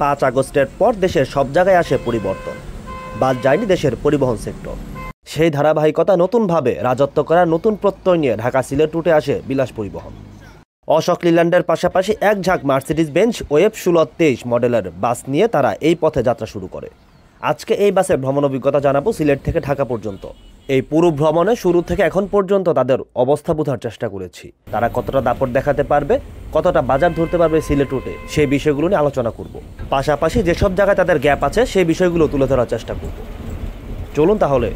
5 আগস্টের পর দেশের সব জায়গায় আসে পরিবর্তন, বাদ যায়নি দেশের পরিবহন সেক্টর। সেই ধারাবাহিকতা নতুনভাবে রাজত্ব করার নতুন প্রত্যয় নিয়ে ঢাকা সিলেট রুটে আসে বিলাস পরিবহন। অশোক লিল্যান্ডের পাশাপাশি এক ঝাঁক মার্সিডিজ বেঞ্জ ওয়েব 1623 মডেলের বাস নিয়ে তারা এই পথে যাত্রা শুরু করে। আজকে এই বাসের ভ্রমণ অভিজ্ঞতা জানাবো সিলেট থেকে ঢাকা পর্যন্ত। এই পুরো ভ্রমণে শুরু থেকে এখন পর্যন্ত তাদের অবস্থা বোঝার চেষ্টা করেছি। তারা কতটা দাপট দেখাতে পারবে, কতটা বাজার ধরতে পারবে সিলেট রুটে, সেই বিষয়গুলো নিয়ে আলোচনা করব। পাশাপাশি যেসব জায়গায় তাদের গ্যাপ আছে সেই বিষয়গুলো তুলে ধরার চেষ্টা করব। চলুন তাহলে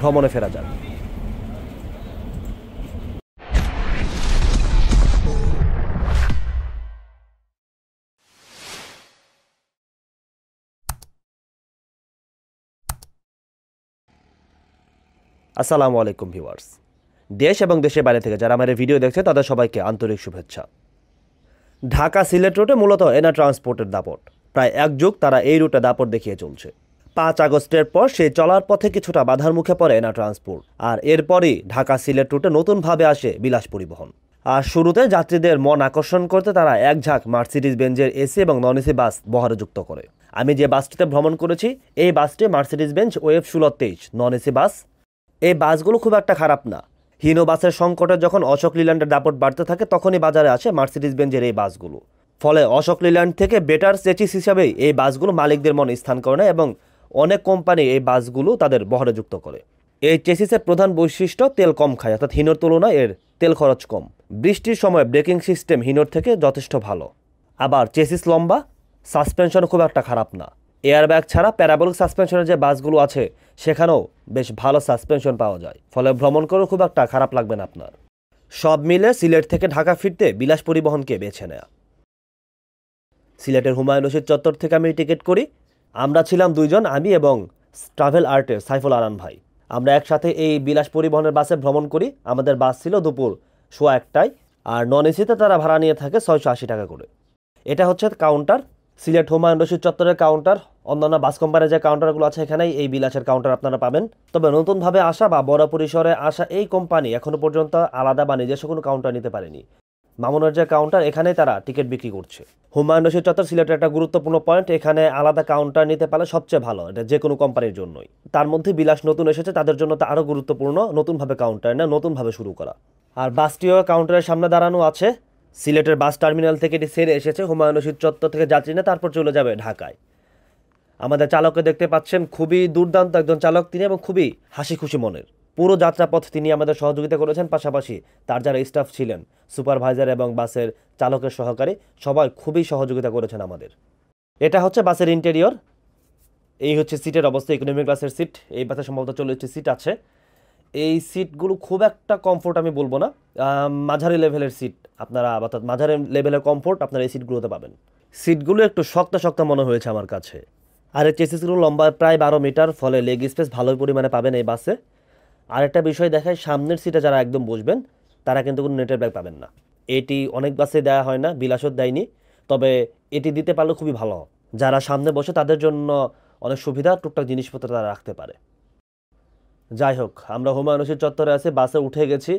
ভ্রমণে ফেরা যাক। আসসালামু আলাইকুম ভিউয়ার্স। দেশ এবং দেশের বাইরে থেকে যারা আমার এই ভিডিও দেখছে তাদের সবাইকে আন্তরিক শুভেচ্ছা। ঢাকা সিলেট রুটে মূলত এনা ট্রান্সপোর্টের দাপট। প্রায় এক যুগ তারা এই রুটে দাপট দেখিয়ে চলছে। 5 আগস্টের পর সেই চলার পথে কিছুটা বাধার মুখে পড়ে এনা ট্রান্সপোর্ট, আর এরপরই ঢাকা সিলেট রুটে নতুনভাবে আসে বিলাস পরিবহন। আর শুরুতে যাত্রীদের মন আকর্ষণ করতে তারা এক ঝাঁক মার্সিডিজ বেঞ্জের এসি এবং নন এসি বাস বহরে যুক্ত করে। আমি যে বাসটিতে ভ্রমণ করেছি এই বাসটি Mercedes Benz web 1623 non AC bus. এই বাসগুলো খুব একটা খারাপ না। হিনো বাসের সংকটে যখন অশোক লিল্যান্ডের দাপট বাড়তে থাকে তখনই বাজারে আসে মার্সিডিজ বেঞ্জের এই বাসগুলো। ফলে অশোক লিল্যান্ড থেকে বেটার চেচিস হিসাবেই এই বাসগুলো মালিকদের মনে স্থান করে নেয় এবং অনেক কোম্পানি এই বাসগুলো তাদের বহরে যুক্ত করে। এই চেসিসের প্রধান বৈশিষ্ট্য তেল কম খায়, অর্থাৎ হিনোর তুলনায় এর তেল খরচ কম। বৃষ্টির সময় ব্রেকিং সিস্টেম হিনোর থেকে যথেষ্ট ভালো। আবার চেসিস লম্বা, সাসপেনশন খুব একটা খারাপ না। এয়ারব্যাগ ছাড়া প্যারাবোলিক সাসপেনশনের যে বাসগুলো আছে সেখানেও বেশ ভালো সাসপেনশন পাওয়া যায়, ফলে ভ্রমণ করেও খুব একটা খারাপ লাগবে না আপনার। সব মিলে সিলেট থেকে ঢাকা ফিরতে বিলাস পরিবহনকে বেছে নেয়া। সিলেটের হুমায়ুন রশিদ চত্বর থেকে আমি টিকিট করি। আমরা ছিলাম দুইজন, আমি এবং ট্রাভেল আর্টের সাইফুল আরান ভাই। আমরা একসাথে এই বিলাস পরিবহনের বাসে ভ্রমণ করি। আমাদের বাস ছিল দুপুর 1:15টায়, আর নন এসিতে তারা ভাড়া নিয়ে থাকে 680 টাকা করে। এটা হচ্ছে কাউন্টার, সিলেট হুমায়ুন রশিদ চত্বরের কাউন্টার। অন্যান্য বাস কোম্পানির যে কাউন্টারগুলো আছে এখানেই এই বিলাসের কাউন্টার আপনারা পাবেন। তবে নতুনভাবে আসা বা বড় পরিসরে আসা এই কোম্পানি এখনও পর্যন্ত আলাদা বা নিজস্ব কোনো কাউন্টার নিতে পারেনি। মামুনের যে কাউন্টার এখানেই তারা টিকিট বিক্রি করছে। হুমায়ুন রশিদ চত্বর সিলেটের একটা গুরুত্বপূর্ণ পয়েন্ট, এখানে আলাদা কাউন্টার নিতে পারলে সবচেয়ে ভালো, এটা যে কোনো কোম্পানির জন্যই। তার মধ্যে বিলাস নতুন এসেছে, তাদের জন্য তো আরও গুরুত্বপূর্ণ নতুনভাবে কাউন্টার না, নতুনভাবে শুরু করা। আর বাসটিও কাউন্টারের সামনে দাঁড়ানো আছে। সিলেটের বাস টার্মিনাল থেকে এটি সেরে এসেছে হুমায়ুন রশিদ চত্বর থেকে যাত্রী না, তারপর চলে যাবে ঢাকায়। আমাদের চালককে দেখতে পাচ্ছেন, খুবই দুর্দান্ত একজন চালক তিনি এবং খুবই হাসি খুশি মনের। পুরো যাত্রাপথ তিনি আমাদের সহযোগিতা করেছেন। পাশাপাশি তার যারা স্টাফ ছিলেন, সুপারভাইজার এবং বাসের চালকের সহকারী, সবাই খুবই সহযোগিতা করেছেন আমাদের। এটা হচ্ছে বাসের ইন্টেরিয়র। এই হচ্ছে সিটের অবস্থা, ইকোনমি ক্লাসের সিট। এই বাসে সম্ভবত 40টি সিট আছে। এই সিটগুলো খুব একটা কমফোর্ট আমি বলবো না, মাঝারি লেভেলের সিট আপনারা, অর্থাৎ মাঝারি লেভেলের কমফোর্ট আপনারা এই সিটগুলোতে পাবেন। সিটগুলো একটু শক্ত শক্ত মনে হয়েছে আমার কাছে। আর এই চেসিসগুলো লম্বা প্রায় 12 মিটার, ফলে লেগ স্পেস ভালোই পরিমাণে পাবেন এই বাসে। আরেকটা বিষয় দেখায়, সামনের সিটে যারা একদম বসবেন তারা কিন্তু কোনো নেটের ব্যাগ পাবেন না। এটি অনেক বাসে দেওয়া হয় না, বিলাসও দেয়নি, তবে এটি দিতে পারলে খুবই ভালো। যারা সামনে বসে তাদের জন্য অনেক সুবিধা, টুকটাক জিনিসপত্র তারা রাখতে পারে। যাই হোক, আমরা হুমায়ুন রশিদ চত্বরে আছি, বাসে উঠে গেছি।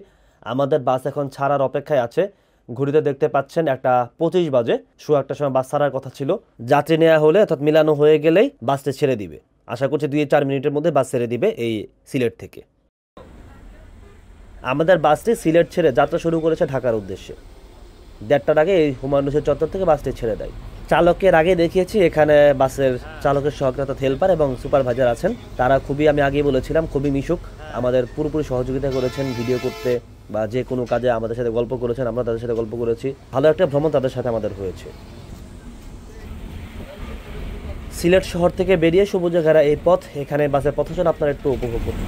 আমাদের বাস এখন ছাড়ার অপেক্ষায় আছে। ঘুরিতে দেখতে পাচ্ছেন 1:25 বাজে। 1:15টার সময় বাস ছাড়ার কথা ছিল। যাত্রী নেওয়া হলে অর্থাৎ মিলানো হয়ে গেলেই বাসটা ছেড়ে দিবে। আশা করছি 2-4 মিনিটের মধ্যে বাস ছেড়ে দিবে এই সিলেট থেকে। আমাদের বাসটি সিলেট ছেড়ে যাত্রা শুরু করেছে ঢাকার উদ্দেশ্যে। 1:30টার আগে এই হুমায়ুন রশিদ চত্বর থেকে বাসটি ছেড়ে দেয়। চালকের আগে দেখিয়েছি, এখানে বাসের চালকের সহকারী হেল্পার এবং সুপারভাইজার আছেন। তারা খুবই, আমি আগেই বলেছিলাম, খুবই মিশুক। আমাদের পুরোপুরি সহযোগিতা করেছেন ভিডিও করতে বা যে কোনো কাজে আমাদের সাথে গল্প করেছেন, আমরা তাদের সাথে গল্প করেছি। ভালো একটা ভ্রমণ তাদের সাথে আমাদের হয়েছে। সিলেট শহর থেকে বেরিয়ে সবুজে ঘেরা এই পথ, এখানে বাসের পথচলা আপনারা একটু উপভোগ করতে।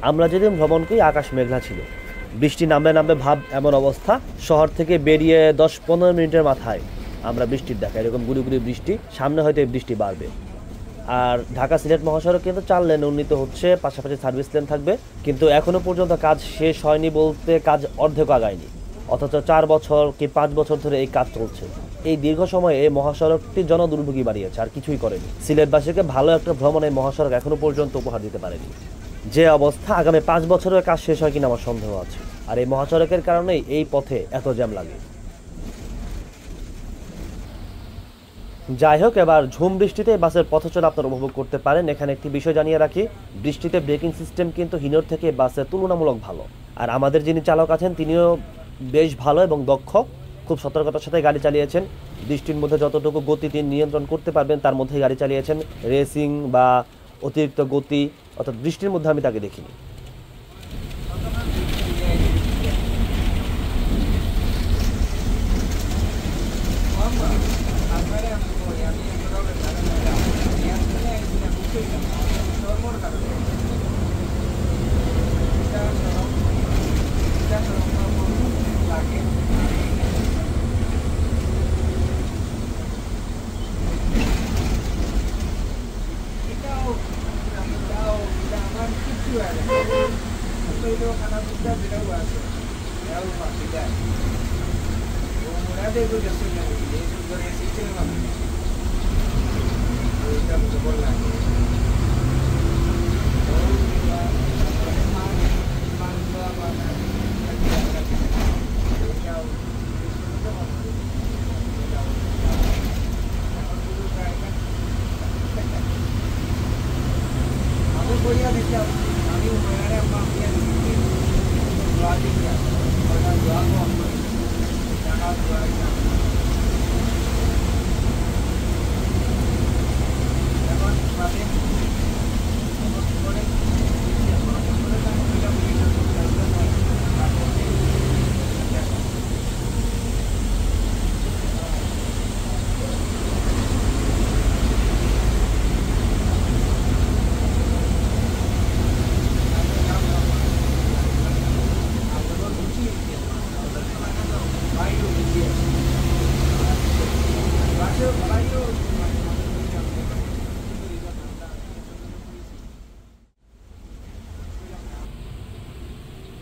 আমরা যেদিন ভ্রমণ করি আকাশ মেঘলা ছিল, বৃষ্টি নামবে নামবে ভাব এমন অবস্থা। শহর থেকে বেরিয়ে 10-15 মিনিটের মাথায় আমরা বৃষ্টির দেখা, এরকম গুড়ি গুড়ি বৃষ্টি, সামনে হয়তো এই বৃষ্টি বাড়বে। আর ঢাকা সিলেট মহাসড়ক কিন্তু 4 লেন উন্নীত হচ্ছে, পাশাপাশি সার্ভিস লেন থাকবে, কিন্তু এখনো পর্যন্ত কাজ শেষ হয়নি, বলতে কাজ অর্ধেক আগায়নি, অথচ 4 বছর কি 5 বছর ধরে এই কাজ চলছে। এই দীর্ঘ সময়ে এই মহাসড়কটি জনদুর্ভোগী বাড়িয়েছে, আর কিছুই করেনি। সিলেটবাসীকে ভালো একটা ভ্রমণ এই মহাসড়ক এখনো পর্যন্ত উপহার দিতে পারেনি। যে অবস্থা, আগামী 5 বছরের কাজ শেষ হয় কিনা আমার সন্দেহ আছে। আর এই মহাসড়কের কারণেই এই পথে এত জ্যাম লাগে। যাই হোক, এবার ঝুম বৃষ্টিতে বাসের পথচলা আপনারা উপভোগ করতে পারেন। এখানে একটি বিষয় জানিয়ে রাখি, বৃষ্টিতে ব্রেকিং সিস্টেম কিন্তু হিনোর থেকে বাসের তুলনামূলক ভালো। আর আমাদের যিনি চালক আছেন তিনিও বেশ ভালো এবং দক্ষ, খুব সতর্কতার সাথে গাড়ি চালিয়েছেন। বৃষ্টির মধ্যে যতটুকু গতি তিনি নিয়ন্ত্রণ করতে পারবেন তার মধ্যেই গাড়ি চালিয়েছেন। রেসিং বা অতিরিক্ত গতি অর্থাৎ বৃষ্টির মধ্যে আমি তাকে দেখিনি।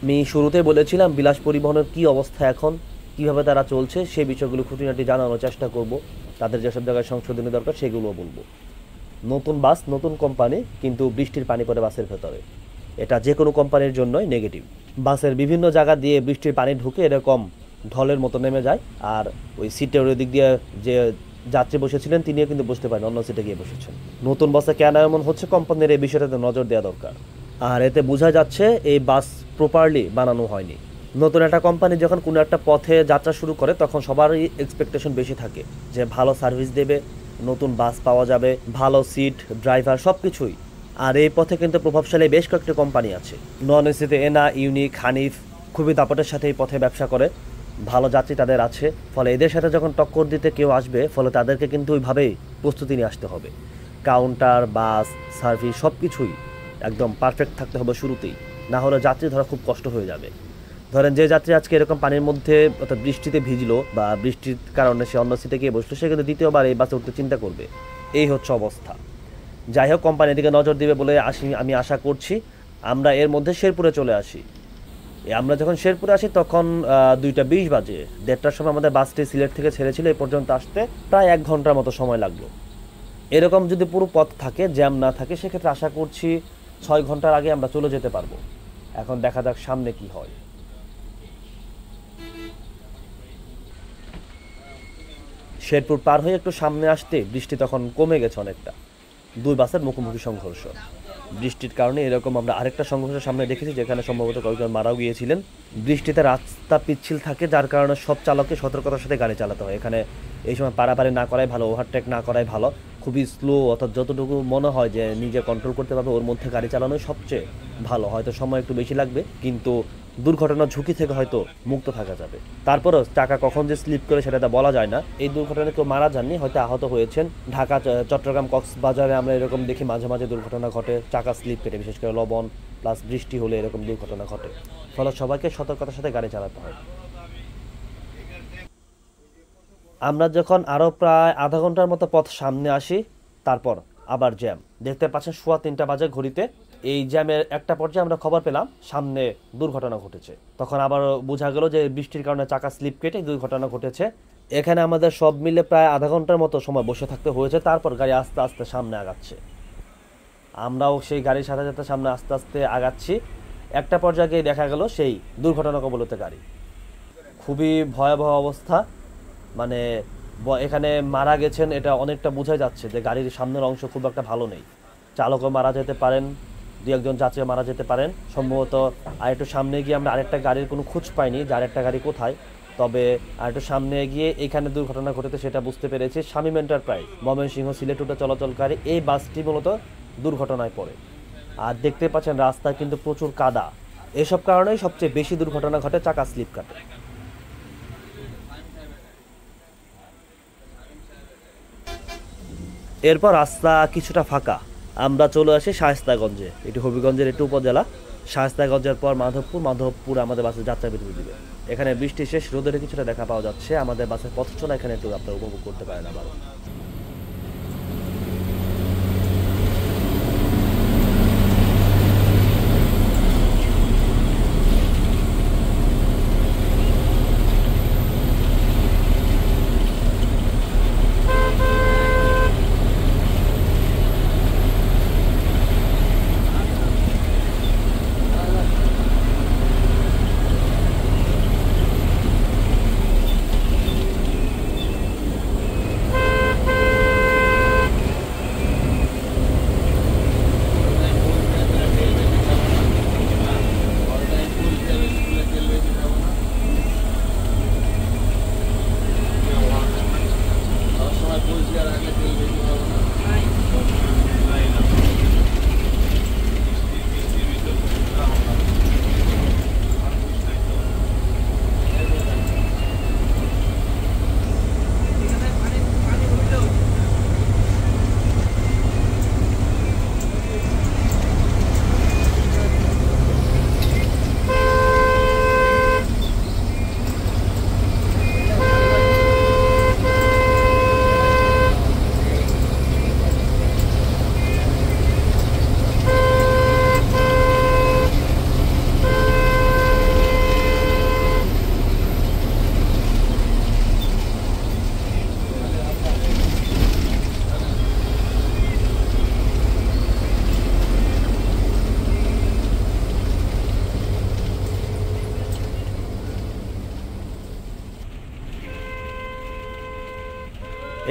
আমি শুরুতে বলেছিলাম বিলাস পরিবহনের কি অবস্থা এখন, কিভাবে তারা চলছে, সেই বিষয়গুলো খুঁটিনাটি জানানোর চেষ্টা করব। তাদের যেসব জায়গায় সংশোধনী দরকার সেগুলোও বলবো। নতুন বাস, নতুন কোম্পানি, কিন্তু বৃষ্টির পানি পড়ে বাসের ভেতরে, এটা যে কোনো কোম্পানির জন্যই নেগেটিভ। বাসের বিভিন্ন জায়গা দিয়ে বৃষ্টির পানি ঢুকে এরকম ঢলের মতো নেমে যায়, আর ওই সিটের ওই দিক দিয়ে যে যাত্রী বসেছিলেন তিনিও কিন্তু বুঝতে পারেন, অন্য সিটে গিয়ে বসেছেন। নতুন বাসে কেন এমন হচ্ছে, কোম্পানির এই বিষয়টাতে নজর দেওয়া দরকার। আর এতে বোঝা যাচ্ছে এই বাস প্রপারলি বানানো হয়নি। নতুন একটা কোম্পানি যখন কোনো একটা পথে যাত্রা শুরু করে তখন সবারই এক্সপেকটেশন বেশি থাকে যে ভালো সার্ভিস দেবে, নতুন বাস পাওয়া যাবে, ভালো সিট, ড্রাইভার, সব কিছুই। আর এই পথে কিন্তু প্রভাবশালী বেশ কয়েকটি কোম্পানি আছে। নন এসিতে এনা, ইউনিক, হানিফ খুবই দাপটের সাথে এই পথে ব্যবসা করে, ভালো যাত্রী তাদের আছে। ফলে এদের সাথে যখন টক্কর দিতে কেউ আসবে, ফলে তাদেরকে কিন্তু ওইভাবেই প্রস্তুতি নিয়ে আসতে হবে। কাউন্টার, বাস, সার্ভিস সব কিছুই একদম পারফেক্ট থাকতে হবে শুরুতেই, না হলে যাত্রী ধরা খুব কষ্ট হয়ে যাবে। ধরেন যে যাত্রী আজকে এরকম পানির মধ্যে অর্থাৎ বৃষ্টিতে ভিজলো বা বৃষ্টির কারণে সে অন্য সিটে গিয়ে বসলো, সে কিন্তু দ্বিতীয়বার এই বাসে উঠতে চিন্তা করবে। এই হচ্ছে অবস্থা। যাই হোক, কোম্পানির দিকে নজর দিবে বলে আমি আশা করছি। আমরা এর মধ্যে শেরপুরে চলে আসি। আমরা যখন শেরপুরে আসি তখন 2:20 বাজে। 1:30টার সময় আমাদের বাসটি সিলেট থেকে ছেড়েছিল, এই পর্যন্ত আসতে প্রায় 1 ঘন্টার মতো সময় লাগলো। এরকম যদি পুরো পথ থাকে, জ্যাম না থাকে, সেক্ষেত্রে আশা করছি 6 ঘন্টার আগে আমরা চলে যেতে পারবো। এখন দেখা যাক সামনে কি হয়। শেরপুর পার হয়ে একটু সামনে আসতে বৃষ্টি তখন কমে গেছে অনেকটা। 2 বাসের মুখোমুখি সংঘর্ষ। বৃষ্টির কারণে এরকম আমরা আরেকটা সংঘর্ষ সামনে দেখেছি, যেখানে সম্ভবত কয়েকজন মারাও গিয়েছিলেন। বৃষ্টিতে রাস্তা পিচ্ছিল থাকে, যার কারণে সব চালককে সতর্কতার সাথে গাড়ি চালাতে হয়। এখানে এই সময় পারাপারি না করাই ভালো, ওভারটেক না করাই ভালো। খুবই স্লো, অর্থাৎ যতটুকু মনে হয় যে নিজে কন্ট্রোল করতে পারবে ওর মধ্যে গাড়ি চালানোই সবচেয়ে ভালো। হয়তো সময় একটু বেশি লাগবে, কিন্তু দুর্ঘটনার ঝুঁকি থেকে হয়তো মুক্ত থাকা যাবে। তারপরেও চাকা কখন যে স্লিপ করে সেটা বলা যায় না। এই দুর্ঘটনায় কেউ মারা যাননি, হয়তো আহত হয়েছেন। ঢাকা, চট্টগ্রাম, কক্সবাজারে আমরা এরকম দেখি মাঝে মাঝে দুর্ঘটনা ঘটে, চাকা স্লিপ কেটে, বিশেষ করে লবণ প্লাস বৃষ্টি হলে এরকম দুর্ঘটনা ঘটে। ফলে সবাইকে সতর্কতার সাথে গাড়ি চালাতে হয়। আমরা যখন আরও প্রায় আধা ঘন্টার মতো পথ সামনে আসি, তারপর আবার জ্যাম। দেখতে পাচ্ছেন 3:15 বাজে ঘড়িতে। এই জ্যামের একটা পর্যায়ে আমরা খবর পেলাম সামনে দুর্ঘটনা ঘটেছে। তখন আবার বোঝা গেল যে বৃষ্টির কারণে চাকা স্লিপ কেটে দুর্ঘটনা ঘটেছে। এখানে আমাদের সব মিলে প্রায় আধা ঘন্টার মতো সময় বসে থাকতে হয়েছে। তারপর গাড়ি আস্তে আস্তে সামনে আগাচ্ছে। আমরাও সেই গাড়ির সাথে সাথে সামনে আস্তে আস্তে আগাচ্ছি। একটা পর্যায়ে গিয়ে দেখা গেল সেই দুর্ঘটনা কবলিত গাড়ি। খুবই ভয়াবহ অবস্থা। মানে এখানে মারা গেছেন এটা অনেকটা বোঝাই যাচ্ছে যে গাড়ির সামনের অংশ খুব একটা ভালো নেই। চালকও মারা যেতে পারেন, দু একজন যাত্রীও মারা যেতে পারেন সম্ভবত। আর একটু সামনে গিয়ে আমরা আরেকটা গাড়ির কোনো খোঁজ পাইনি যে আরেকটা গাড়ি কোথায়। তবে আর একটু সামনে গিয়ে এখানে দুর্ঘটনা ঘটেছে সেটা বুঝতে পেরেছি। শামীম এন্টারপ্রাইজ ময়মনসিংহ সিলেট রুটে চলাচলকারী এই বাসটি মূলত দুর্ঘটনায় পড়ে। আর দেখতে পাচ্ছেন রাস্তায় কিন্তু প্রচুর কাদা। এসব কারণেই সবচেয়ে বেশি দুর্ঘটনা ঘটে, চাকা স্লিপ কাটে। এরপর রাস্তা কিছুটা ফাঁকা, আমরা চলে আসি শায়েস্তাগঞ্জে। এটি হবিগঞ্জের একটি উপজেলা। শায়েস্তাগঞ্জের পর মাধবপুর আমাদের বাসের যাত্রা বিরতি দিবে। এখানে বৃষ্টি শেষ, রোদের কিছুটা দেখা পাওয়া যাচ্ছে। আমাদের বাসের পথ চলা এখানে একটু আপনারা উপভোগ করতে পারেন আবার।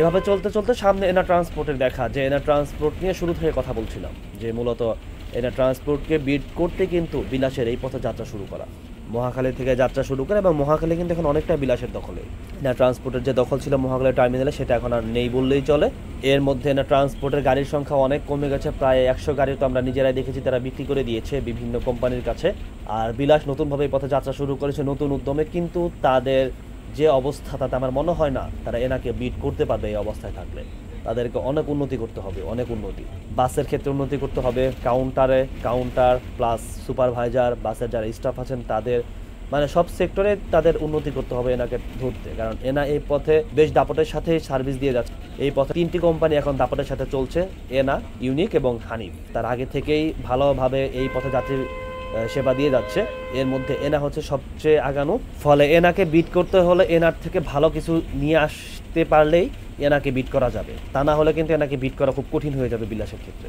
এভাবে চলতে চলতে সামনে এনা ট্রান্সপোর্টের দেখা, যে এনা ট্রান্সপোর্ট নিয়ে শুরু থেকে কথা বলছিলাম, যে মূলত এনা ট্রান্সপোর্টকে বিট করতে কিন্তু বিলাসের এই পথে যাত্রা শুরু করা। মহাখালী থেকে যাত্রা শুরু করে, এবং মহাখালী কিন্তু এখন অনেকটা বিলাসের দখলে। এনা ট্রান্সপোর্টের যে দখল ছিল মহাখালী টার্মিনালে, সেটা এখন আর নেই বললেই চলে। এর মধ্যে এনা ট্রান্সপোর্টের গাড়ির সংখ্যা অনেক কমে গেছে। প্রায় 100 গাড়ি তো আমরা নিজেরাই দেখেছি তারা বিক্রি করে দিয়েছে বিভিন্ন কোম্পানির কাছে। আর বিলাস নতুনভাবে এই পথে যাত্রা শুরু করেছে নতুন উদ্যমে, কিন্তু তাদের যে অবস্থা তাতে আমার মনে হয় না তারা এনাকে বিট করতে পারবে। এই অবস্থায় থাকলে তাদেরকে অনেক উন্নতি করতে হবে, অনেক উন্নতি। বাসের ক্ষেত্রে উন্নতি করতে হবে, কাউন্টার প্লাস সুপারভাইজার, বাসের যারা স্টাফ আছেন তাদের, মানে সব সেক্টরে তাদের উন্নতি করতে হবে এনাকে ধরতে। কারণ এনা এই পথে বেশ দাপটের সাথে সার্ভিস দিয়ে যাচ্ছে। এই পথে 3টি কোম্পানি এখন দাপটের সাথে চলছে, এনা, ইউনিক এবং হানিফ। তার আগে থেকেই ভালোভাবে এই পথে যাত্রীর সেবা দিয়ে যাচ্ছে। এর মধ্যে এনা হচ্ছে সবচেয়ে আগানো। ফলে এনাকে বিট করতে হলে এনার থেকে ভালো কিছু নিয়ে আসতে পারলেই এনাকে বিট করা যাবে। তা না হলে কিন্তু এনাকে বিট করা খুব কঠিন হয়ে যাবে বিলাসের ক্ষেত্রে।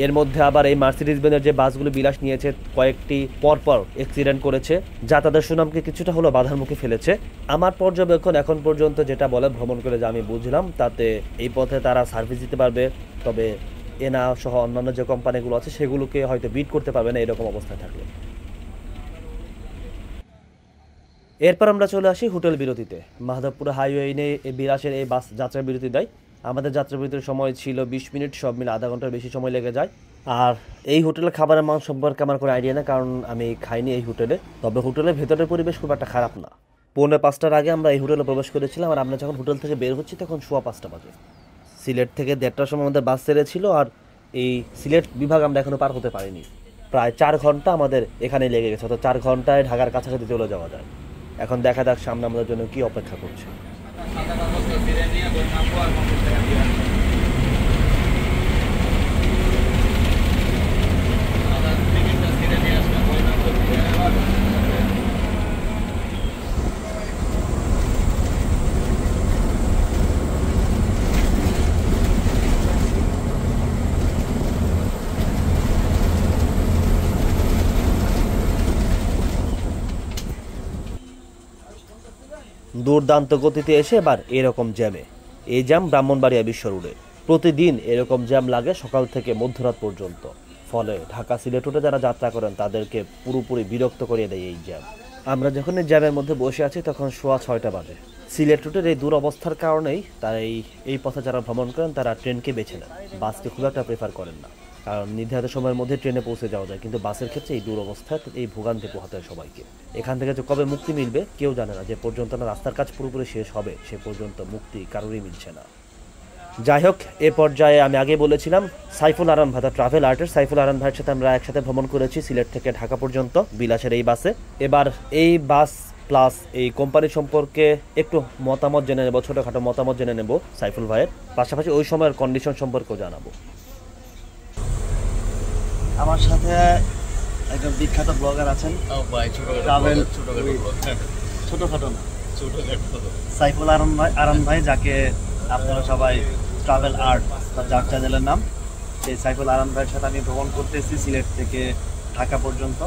এর মধ্যে আবার এই মার্সিডিজ বেঞ্জের যে বাসগুলো বিলাস নিয়েছে, কয়েকটি পরপর অ্যাক্সিডেন্ট করেছে, যা তাদের সুনামকে কিছুটা হলো বাধার মুখে ফেলেছে। আমার পর্যবেক্ষণ এখন পর্যন্ত যেটা বলে, ভ্রমণ করে যা আমি বুঝলাম, তাতে এই পথে তারা সার্ভিস দিতে পারবে, তবে এনা সহ অন্যান্য যে কোম্পানিগুলো আছে সেগুলোকে হয়তো বিট করতে পারবে না এরকম অবস্থায় থাকলে। এরপর আমরা চলে আসি হোটেল বিরতিতে। মাধবপুর হাইওয়ে নিয়ে বিলাসের এই বাস যাত্রা বিরতি দেয়। আমাদের যাত্রাবিরতির সময় ছিল 20 মিনিট, সব মিলে আধা ঘন্টার বেশি সময় লেগে যায়। আর এই হোটেলের খাবারের মান সম্পর্কে আমার কোনো আইডিয়া নেই, কারণ আমি খাইনি এই হোটেলে। তবে হোটেলের ভেতরের পরিবেশ খুব একটা খারাপ না। 4:45টার আগে আমরা এই হোটেলে প্রবেশ করেছিলাম, আর আমরা যখন হোটেল থেকে বের হচ্ছি তখন 5:15 বাজে। সিলেট থেকে 1:30টার সময় আমাদের বাস ছেড়েছিল, আর এই সিলেট বিভাগ আমরা এখনও পার হতে পারিনি। প্রায় 4 ঘন্টা আমাদের এখানে লেগে গেছে, অর্থাৎ 4 ঘন্টায় ঢাকার কাছাকাছি চলে যাওয়া যায়। এখন দেখা যাক সামনে আমাদের জন্য কি অপেক্ষা করছে। দুর্দান্ত গতিতে এসে এবার এরকম জ্যামে। এই জ্যাম ব্রাহ্মণবাড়িয়া বিশ্ব রোডে প্রতিদিন এরকম জ্যাম লাগে সকাল থেকে মধ্যরাত পর্যন্ত। ফলে ঢাকা সিলেট রুটে যারা যাত্রা করেন তাদেরকে পুরোপুরি বিরক্ত করিয়ে দেয় এই জ্যাম। আমরা যখন এই জ্যামের মধ্যে বসে আছি তখন 6:30 বাজে। সিলেট রুটের এই দুরবস্থার কারণেই তারা এই পথে যারা ভ্রমণ করেন তারা ট্রেনকে বেছে নেন, বাসকে খুব একটা প্রেফার করেন না, কারণ নির্ধারিত সময়ের মধ্যে ট্রেনে পৌঁছে যাওয়া যায়। কিন্তু বাসের ক্ষেত্রে এই দুরবস্থায় এই ভোগান্তি পোহাতে হয় সবাইকে। এখান থেকে যে কবে মুক্তি মিলবে কেউ জানে না। যে পর্যন্ত না রাস্তার কাজ পুরোপুরি শেষ হবে সে পর্যন্ত মুক্তি কারোরই মিলছে না। যাই হোক, এ পর্যায়ে আমি আগে বলেছিলাম সাইফুল আরান ভাই, ট্রাভেল আর্টের সাইফুল আরান ভাইয়ের সাথে আমরা একসাথে ভ্রমণ করেছি সিলেট থেকে ঢাকা পর্যন্ত বিলাসের এই বাসে। এবার এই বাস প্লাস এই কোম্পানি সম্পর্কে একটু মতামত জেনে নেব, ছোটোখাটো মতামত জেনে নেব সাইফুল ভাইয়ের, পাশাপাশি ওই সময়ের কন্ডিশন সম্পর্কেও জানাবো। আমার সাথে একজন বিখ্যাত ব্লগার আছেন, ছোটখাটো না, সাইফুল আরান ভাই, যাকে আপনারা সবাই ট্রাভেল আর্ট যার চ্যানেলের নাম। সেই সাইফুল আরান ভাইয়ের সাথে আমি ভ্রমণ করতেছি সিলেট থেকে ঢাকা পর্যন্ত।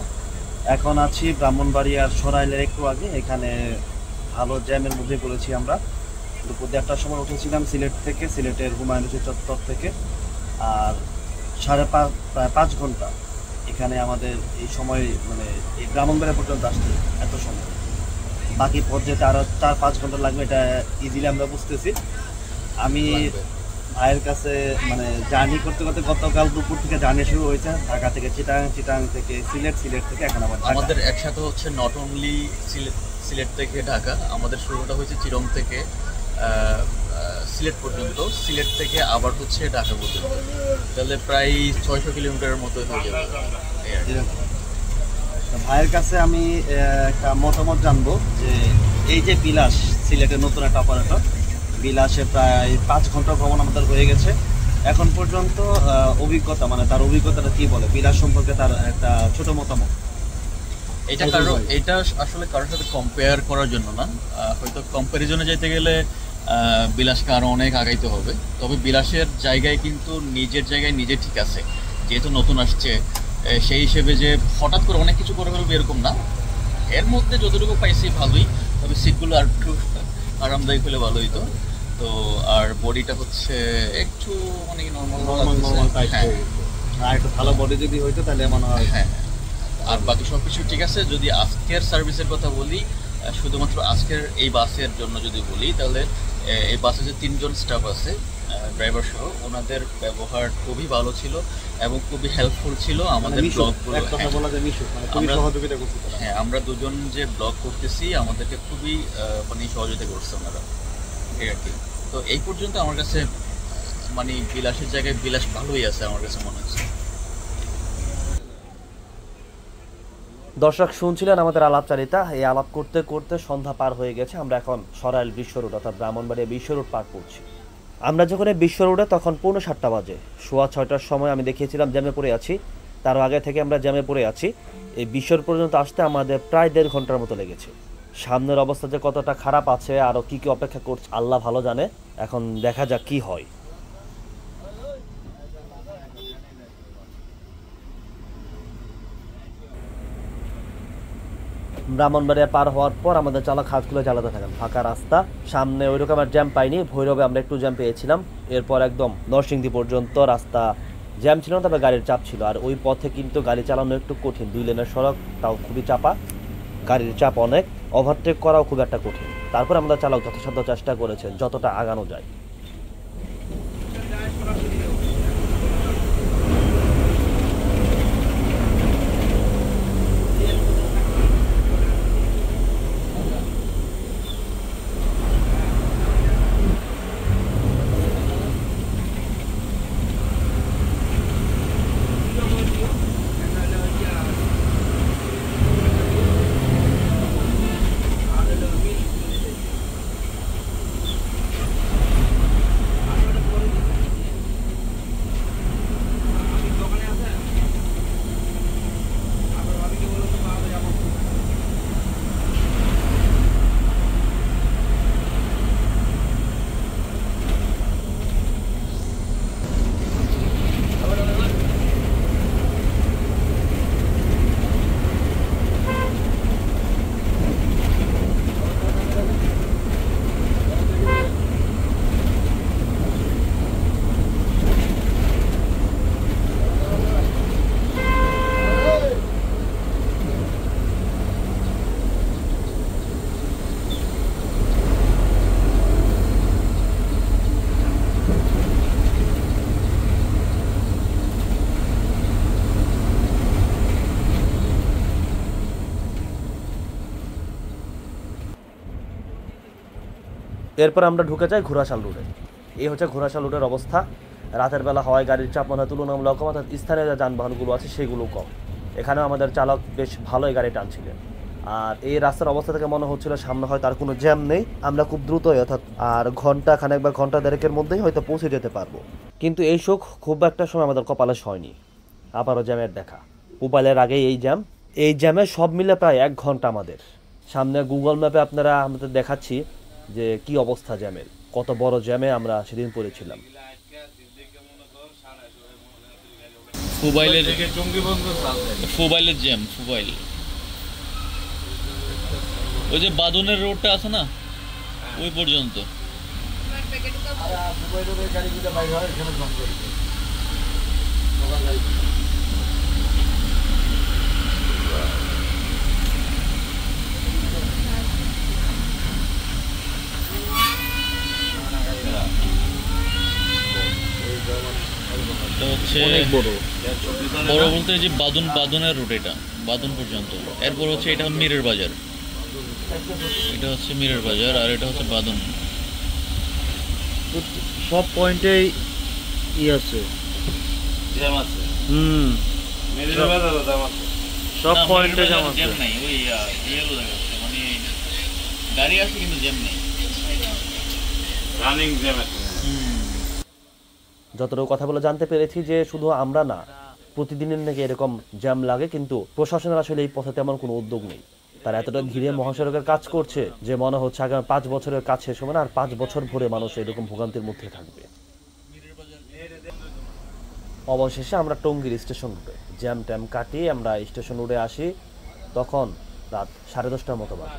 এখন আছি ব্রাহ্মণবাড়িয়ার সরাইলের একটু আগে। এখানে ভালো জ্যামের মধ্যে পড়েছি আমরা। দুপুর 1:30টার সময় উঠেছিলাম সিলেট থেকে, সিলেটের হুমায়ুন রশিদ চত্বর থেকে। আর প্রায় 5 ঘন্টা এখানে আমাদের এই সময়, মানে এই ব্রাহ্মণবাড়িয়া পর্যন্ত আসতে এত সময়। বাকি পথ যেতে আরও 4-5 ঘন্টা লাগবে, এটা ইজিলি আমরা বুঝতেছি। আমি ভাইয়ের কাছে মানে জার্নি করতে করতে গতকাল দুপুর থেকে জার্নি শুরু হয়েছে ঢাকা থেকে চিটাং, চিটাং থেকে সিলেট, সিলেট থেকে এখন আমাদের একসাথে হচ্ছে নট অনলি সিলেট থেকে ঢাকা, আমাদের শুরুটা হয়েছে চিরং থেকে সিলেট পর্যন্ত, সিলেট থেকে আবার হচ্ছে ঢাকা পর্যন্ত, তাহলে প্রায় 600 কিলোমিটারের মতো হয়ে যাবে। ভাইয়ের কাছে আমি একটা মতামত জানবো যে এই যে বিলাস, সিলেটের নতুন একটা অপারেটর বিলাসে প্রায় 5 ঘন্টা ভ্রমণ আমাদের হয়ে গেছে এখন পর্যন্ত। অভিজ্ঞতা, মানে তার অভিজ্ঞতাটা কি বলে বিলাস সম্পর্কে, তার একটা ছোট মতামত। এটা আসলে কারোর সাথে কম্পেয়ার করার জন্য না, হয়তো কম্প্যারিজনে যেতে গেলে বিলাসকে আরও অনেক আগাইতে হবে। তবে বিলাসের জায়গায় কিন্তু নিজের জায়গায় নিজে ঠিক আছে, যেহেতু নতুন আসছে সেই হিসেবে যে হঠাৎ করে অনেক কিছু করে ফেলবে এরকম না। এর মধ্যে যতটুকু পাইছি ভালোই, তবে সিটগুলো আর একটু আরামদায়ক হলে ভালো হইতো। তো আর বডিটা হচ্ছে একটু মানে নর্মাল, আর একটু ভালো বডি যদি হইতো তাহলে মনে হয়। হ্যাঁ, আর বাকি সব কিছু ঠিক আছে। যদি আজকের সার্ভিসের কথা বলি, শুধুমাত্র আজকের এই বাসের জন্য যদি বলি, তাহলে এই বাসে যে 3 জন স্টাফ আছে ড্রাইভার সহ, ওনাদের ব্যবহার খুবই ভালো ছিল এবং খুবই হেল্পফুল ছিল আমাদের ব্লগগুলো। হ্যাঁ, আমরা দুজন যে ব্লগ করতেছি আমাদেরকে খুবই মানে সহযোগিতা করছে ওনারা, ঠিক আর কি। তো এই পর্যন্ত আমার কাছে মানে বিলাসের জায়গায় বিলাস ভালোই আছে আমার কাছে মনে হচ্ছে। দর্শক শুনছিলেন আমাদের আলাপচারিতা। এই আলাপ করতে করতে সন্ধ্যা পার হয়ে গেছে। আমরা এখন সরাইল বিশ্ব রোড অর্থাৎ ব্রাহ্মণবাড়িয়া বিশ্ব রোড পার করছি। আমরা যখন এই বিশ্ব রোডে তখন 5:45 বাজে। 6:30টার সময় আমি দেখিয়েছিলাম জ্যামে পড়ে আছি, তারও আগে থেকে আমরা জ্যামে পড়ে আছি। এই বিশ্ব রোড পর্যন্ত আসতে আমাদের প্রায় 1.5 ঘন্টার মতো লেগেছে। সামনের অবস্থা যে কতটা খারাপ আছে, আরও কী কী অপেক্ষা করছে আল্লাহ ভালো জানে। এখন দেখা যাক কি হয়। ব্রাহ্মণবাড়িয়া পার হওয়ার পর আমাদের চালক হাত খুলে চালাতে থাকেন। ফাঁকা রাস্তা, সামনে ওই রকম জ্যাম পাইনি। ভৈরবে আমরা একটু জ্যাম পেয়েছিলাম। এরপর একদম নরসিংদী পর্যন্ত রাস্তা জ্যাম ছিল না, তবে গাড়ির চাপ ছিল। আর ওই পথে কিন্তু গাড়ি চালানো একটু কঠিন, 2 লেনের সড়ক, তাও খুবই চাপা, গাড়ির চাপ অনেক, ওভারটেক করাও খুব একটা কঠিন। তারপর আমাদের চালক যথাসাধ্য চেষ্টা করেছেন যতটা আগানো যায়। এরপর আমরা ঢুকে যাই ঘোড়াশাল রোডে। এই হচ্ছে ঘোড়াশাল রোডের অবস্থা। রাতের বেলা হওয়ায় গাড়ির চাপ মনে হয় তুলনামূলক কম, অর্থাৎ স্থানীয় যে যানবাহনগুলো আছে সেগুলো কম। এখানেও আমাদের চালক বেশ ভালোই গাড়ি টানছিলেন। আর এই রাস্তার অবস্থা থেকে মনে হচ্ছিল সামনে হয় তার কোনো জ্যাম নেই, আমরা খুব দ্রুতই অর্থাৎ আর ঘন্টা খানেক বা ঘন্টা দেড়েকের মধ্যেই হয়তো পৌঁছে যেতে পারবো। কিন্তু এই সুখ খুব একটা সময় আমাদের কপালে হয়নি, আবারও জ্যামের দেখা। মোবাইলের আগে এই জ্যামে সব মিলে প্রায় 1 ঘন্টা আমাদের। সামনে গুগল ম্যাপে আপনারা আমাদের দেখাচ্ছি যে কি অবস্থা জ্যামের, কত বড় জ্যামে আমরা সেদিন পড়েছিলাম। ফুবাইলের জ্যাম, ফুবাইল ওই যে বাদনের রোডটা আছে না ওই পর্যন্ত। বড় বলতে যে বাদনের রুট, এটা বাদন পর্যন্ত। এরপর হচ্ছে এটা মিরের বাজার, এটা হচ্ছে মিরের বাজার, আর এটা হচ্ছে বাদন। সব পয়েন্টেই আছে, জ্যাম আছে। মিরের বাজারও জ্যাম আছে, সব পয়েন্টে জ্যাম আছে। জ্যাম নাই, ওই ইয়েলো দেখাচ্ছে, মানে গাড়ি আছে কিন্তু জ্যাম নেই, রানিং জ্যাম আছে। যতটুকু কথা বলে জানতে পেরেছি যে শুধু আমরা না, প্রতিদিনের নাকি এরকম জ্যাম লাগে, কিন্তু প্রশাসনের আসলে এই পথে তেমন কোনো উদ্যোগ নেই। তারা এতটা ধীরে মহাসড়কের কাজ করছে যে মনে হচ্ছে আগামী 5 বছরের কাজ শেষ হবে না, আর 5 বছর ভরে মানুষ এরকম ভোগান্তির মধ্যে থাকবে। অবশেষে আমরা টঙ্গীর স্টেশন রোডে জ্যাম ট্যাম কাটিয়ে আমরা স্টেশন রোডে আসি। তখন রাত 10:30টার মতো বাজে।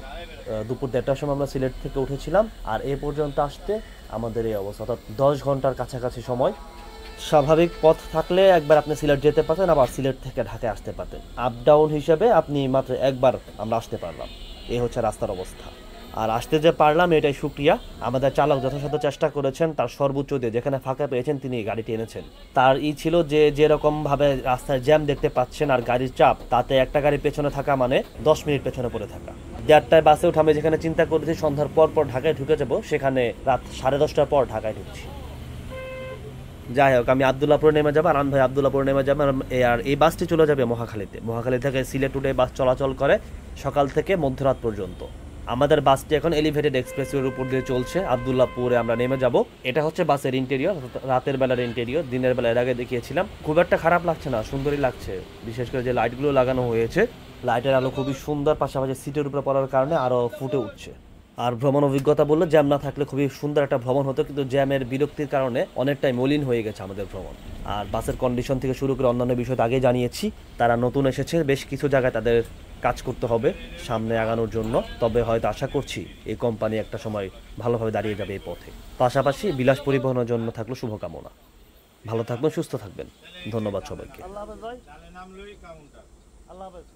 দুপুর 1:30টার সময় আমরা সিলেট থেকে উঠেছিলাম, আর এ পর্যন্ত আসতে আমাদের এই অবস্থা, অর্থাৎ 10 ঘন্টার কাছাকাছি সময়। স্বাভাবিক পথ থাকলে একবার আপনি সিলেট যেতে পারতেন, আবার সিলেট থেকে ঢাকায় আসতে পারতেন। আপ ডাউন হিসেবে আপনি মাত্র একবার আমরা আসতে পারলাম। এই হচ্ছে রাস্তার অবস্থা। আর আসতে যে পারলাম এটাই শুকরিয়া। আমাদের চালক যথাসাধ্য চেষ্টা করেছেন, তার সর্বোচ্চ দিয়ে যেখানে ফাঁকা পেয়েছেন তিনি গাড়িটি এনেছেন। তার ছিল যে যেরকমভাবে রাস্তায় জ্যাম দেখতে পাচ্ছেন আর গাড়ির চাপ, তাতে একটা গাড়ি পেছনে থাকা মানে 10 মিনিট পেছনে পড়ে থাকা। 1:30টায় বাসে উঠে আমি যেখানে চিন্তা করেছি সন্ধ্যার পর ঢাকায় ঢুকে যাবো, সেখানে রাত 10:30টার পর ঢাকায় ঢুকছি। যাই হোক, আমি আবদুল্লাপুরে নেমে যাবো, আরান ভাই আবদুল্লাপুরে নেমে যাবে, আর এই বাসটি চলে যাবে মহাখালীতে। মহাখালী থেকে সিলেট রুটে বাস চলাচল করে সকাল থেকে মধ্যরাত পর্যন্ত। আমাদের বাসটি এখন এলিভেটেড এক্সপ্রেসওয়ের উপর দিয়ে চলছে। আবদুল্লাপুরে আমরা নেমে যাব। এটা হচ্ছে বাসের ইন্টেরিয়র, রাতের বেলার ইন্টেরিয়র। দিনের বেলা এর আগে দেখিয়েছিলাম, খুব একটা খারাপ লাগছে না, সুন্দরই লাগছে। বিশেষ করে যে লাইটগুলো লাগানো হয়েছে, লাইটের আলো খুবই সুন্দর, পাশাপাশি সিটের উপরে পড়ার কারণে আরও ফুটে উঠছে। আর ভ্রমণ অভিজ্ঞতা বললে জ্যাম না থাকলে খুবই সুন্দর একটা ভ্রমণ হতো, কিন্তু জ্যামের বিরক্তির কারণে অনেকটাই মলিন হয়ে গেছে আমাদের ভ্রমণ। আর বাসের কন্ডিশন থেকে শুরু করে অন্যান্য বিষয় আগেই জানিয়েছি। তারা নতুন এসেছে, বেশ কিছু জায়গায় তাদের কাজ করতে হবে সামনে আগানোর জন্য। তবে হয়তো আশা করছি এই কোম্পানি একটা সময় ভালোভাবে দাঁড়িয়ে যাবে এই পথে। পাশাপাশি বিলাস পরিবহনের জন্য থাকলো শুভকামনা। ভালো থাকবেন, সুস্থ থাকবেন। ধন্যবাদ সবাইকে। আল্লাহ হাফেজ।